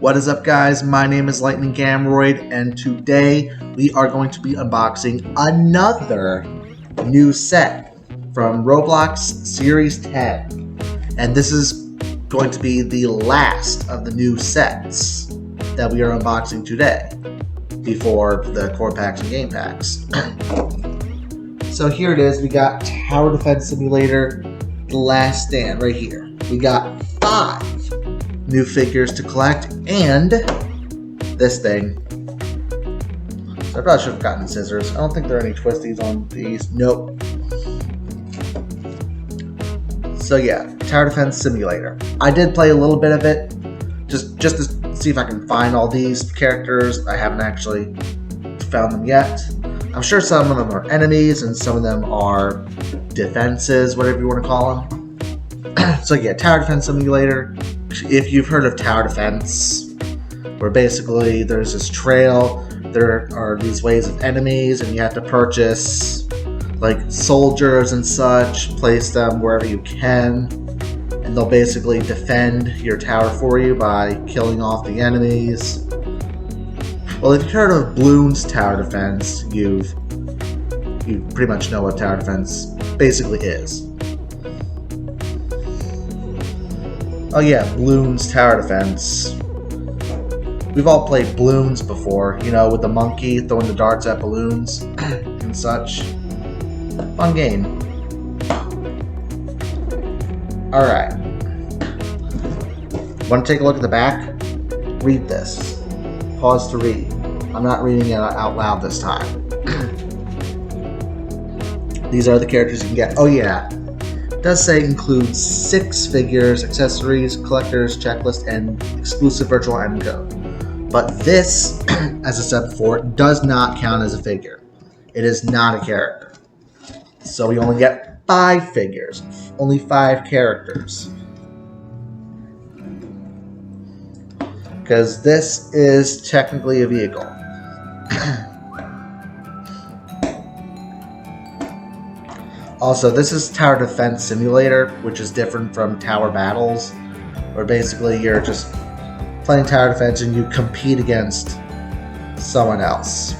What is up, guys? My name is Lightning Gamroid, and today we are going to be unboxing another new set from Roblox Series 10. And this is going to be the last of the new sets that we are unboxing today before the core packs and game packs. So here it is. We got Tower Defense Simulator, The Last Stand right here. We got 5 new figures to collect, and this thing. So I probably should have gotten scissors. I don't think there are any twisties on these. Nope. So yeah, Tower Defense Simulator. I did play a little bit of it, just to see if I can find all these characters. I haven't actually found them yet. I'm sure some of them are enemies, and some of them are defenses, whatever you want to call them. So yeah, Tower Defense Simulator. If you've heard of Tower Defense, where basically there's this trail, there are these waves of enemies, and you have to purchase like soldiers and such, place them wherever you can, and they'll basically defend your tower for you by killing off the enemies. Well, if you've heard of Bloons Tower Defense, you pretty much know what Tower Defense basically is. Oh yeah, Bloons Tower Defense. We've all played Bloons before, you know, with the monkey throwing the darts at balloons and such. Fun game. Alright. Want to take a look at the back? Read this. Pause to read. I'm not reading it out loud this time. These are the characters you can get. Oh yeah. It does say includes 6 figures, accessories, collectors, checklist, and exclusive virtual end code. But this, as I said before, does not count as a figure. It is not a character. So we only get 5 figures. Only 5 characters. Because this is technically a vehicle. Also, this is Tower Defense Simulator, which is different from Tower Battles, where basically you're just playing Tower Defense and you compete against someone else.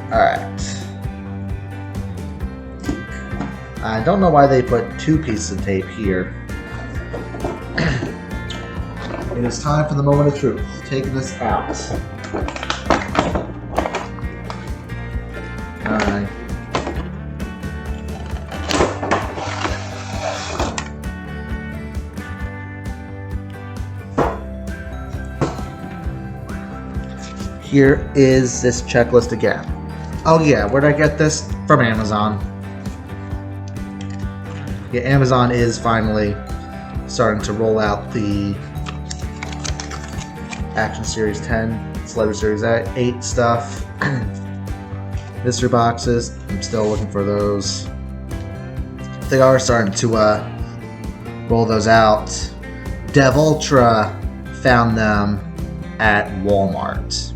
Alright. I don't know why they put 2 pieces of tape here. It is time for the moment of truth. Taking this out. Alright. Here is this checklist again. Oh yeah, where did I get this? From Amazon. Yeah, Amazon is finally starting to roll out the Action Series 10, Celebrity Series 8 stuff. Mystery boxes, I'm still looking for those. They are starting to roll those out. Dev Ultra found them at Walmart.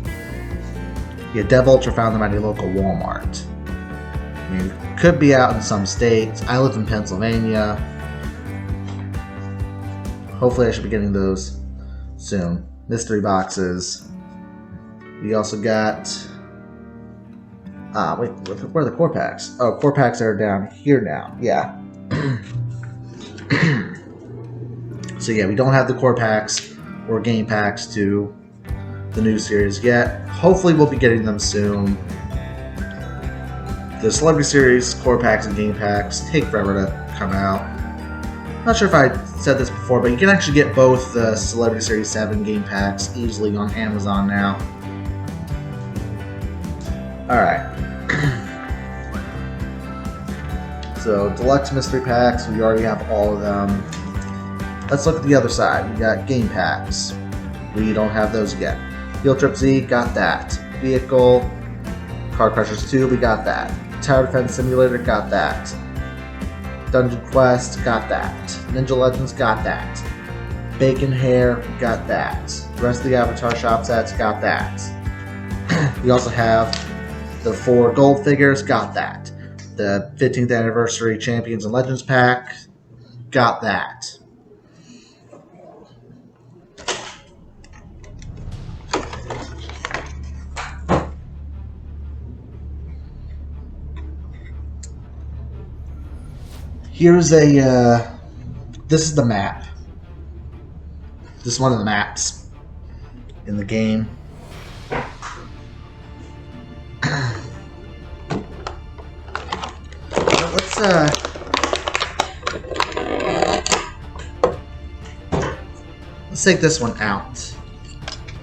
Yeah, Dev Ultra found them at a local Walmart. I mean, could be out in some states. I live in Pennsylvania. Hopefully I should be getting those soon. Mystery boxes. We also got... wait, where are the core packs? Oh, core packs are down here now. Yeah. So yeah, we don't have the core packs or game packs to the new series yet. Hopefully we'll be getting them soon. The Celebrity Series core packs and game packs take forever to come out. Not sure if I said this before, but you can actually get both the Celebrity Series 7 game packs easily on Amazon now. Alright. So, Deluxe Mystery Packs, we already have all of them. Let's look at the other side. We got game packs. We don't have those yet. Field Trip Z, got that. Vehicle, Car Crushers 2, we got that. Tower Defense Simulator, got that. Dungeon Quest, got that. Ninja Legends, got that. Bacon Hair, got that. The rest of the Avatar Shop sets, got that. We also have the 4 gold figures, got that. The 15th Anniversary Champions and Legends pack, got that. Here's a, this is the map. This is one of the maps in the game. Let's take this one out.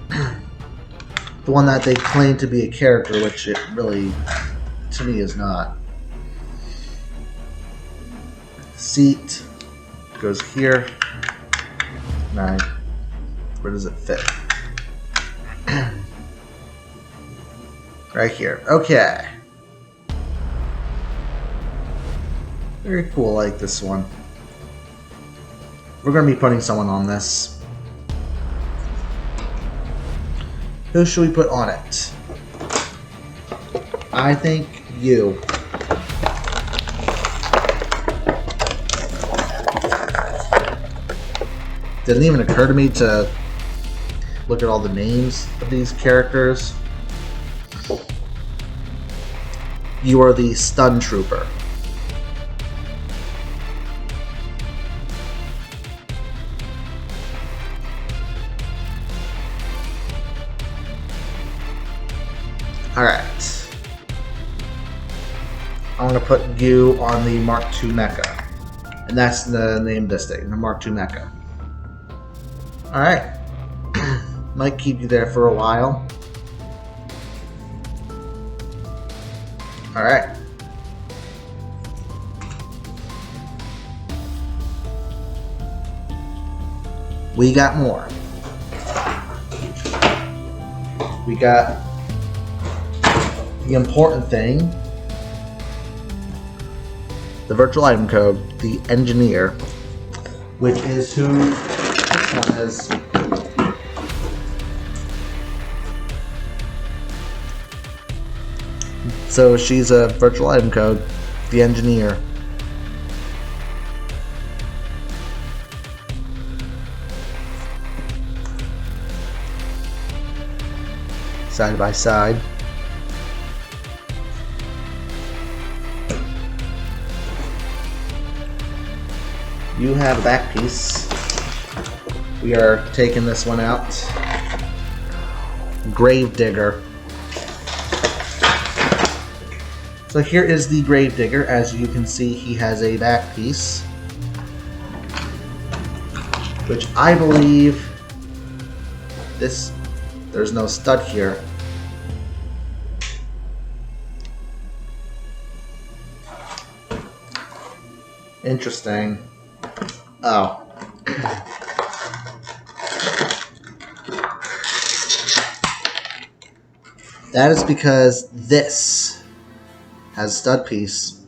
The one that they claim to be a character, which it really, to me, is not. Seat goes here. Where does it fit? Right here. Okay. Very cool, I like this one. We're going to be putting someone on this. Who should we put on it? I think you. Didn't even occur to me to look at all the names of these characters. You are the stun trooper. Alright. I'm going to put you on the Mark II Mecha. And that's the name of this thing, the Mark II Mecha. Alright. Might keep you there for a while. Alright. We got more. We got the important thing. The virtual item code, the engineer, which is who this one is. So she's a virtual item code, the engineer. Side by side. You have a back piece. We are taking this one out. Gravedigger. So here is the Gravedigger. As you can see, he has a back piece, which I believe there's no stud here. Interesting. Oh. That is because this has a stud piece.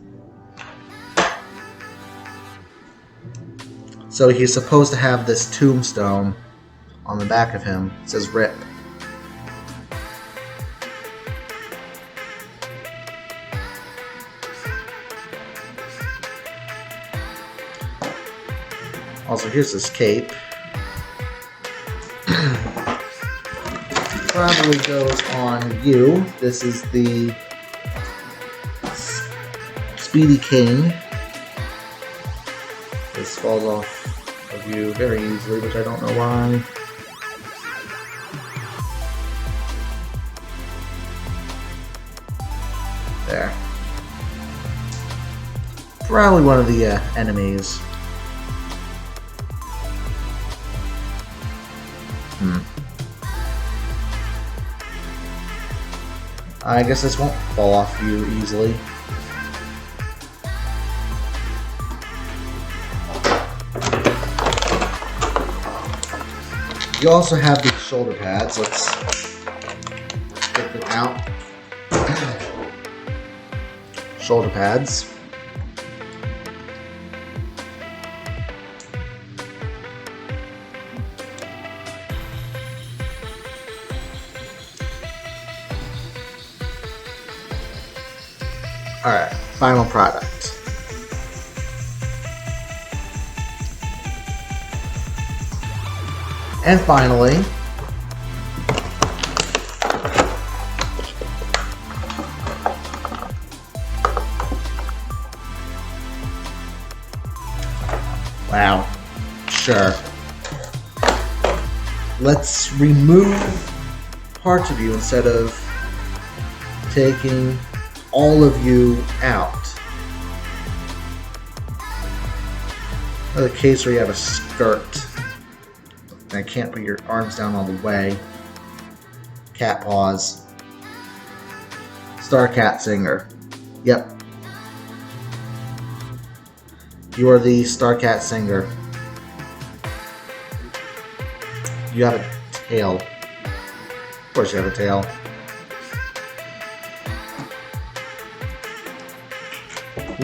So he's supposed to have this tombstone on the back of him. It says RIP. Also, here's this cape. Probably goes on you. This is the Speedy King. This falls off of you very easily, which I don't know why. There. Probably one of the enemies. I guess this won't fall off you easily. You also have the shoulder pads. Let's get them out. Shoulder pads. Alright, final product. And finally, Wow. Sure. Let's remove parts of you instead of taking all of you out. Another case where you have a skirt. And I can't put your arms down all the way. Cat paws. Star Cat Singer. Yep. You are the Star Cat Singer. You have a tail. Of course you have a tail.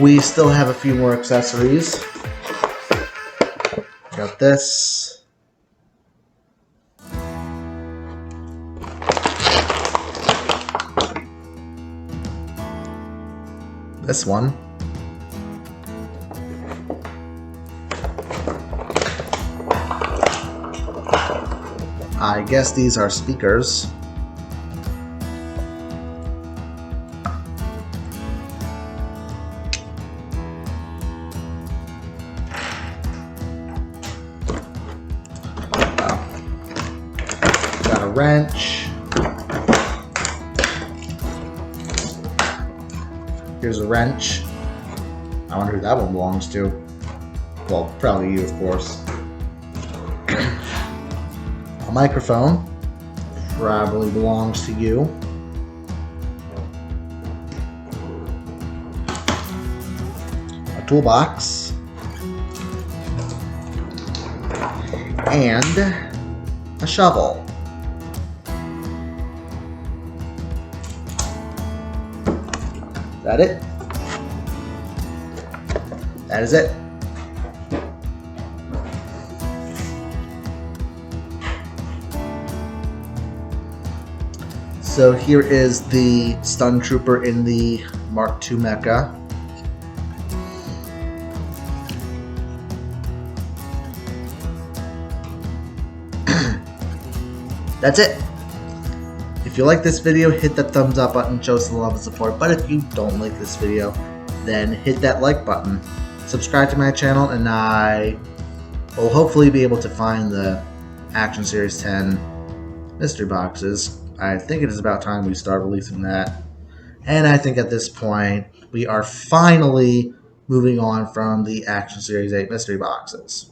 We still have a few more accessories. Got this. This one. I guess these are speakers. Got a wrench. Here's a wrench. I wonder who that one belongs to. Well, probably you, of course. A microphone. Probably belongs to you. A toolbox. And a shovel. Is that it? That is it. So here is the Stun Trooper in the Mark II mecha. That's it. If you like this video, hit that thumbs up button, show some love and support. But if you don't like this video, then hit that like button. Subscribe to my channel, and I will hopefully be able to find the Action Series 10 mystery boxes. I think it is about time we start releasing that. And I think at this point, we are finally moving on from the Action Series 8 mystery boxes.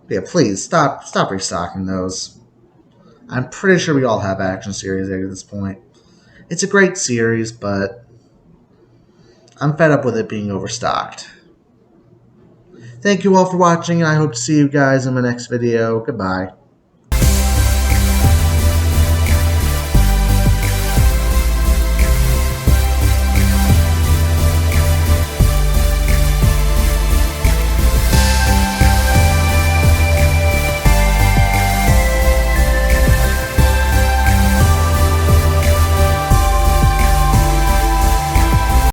Yeah, please, stop restocking those. I'm pretty sure we all have Action Series 8 at this point. It's a great series, but I'm fed up with it being overstocked. Thank you all for watching, and I hope to see you guys in my next video. Goodbye.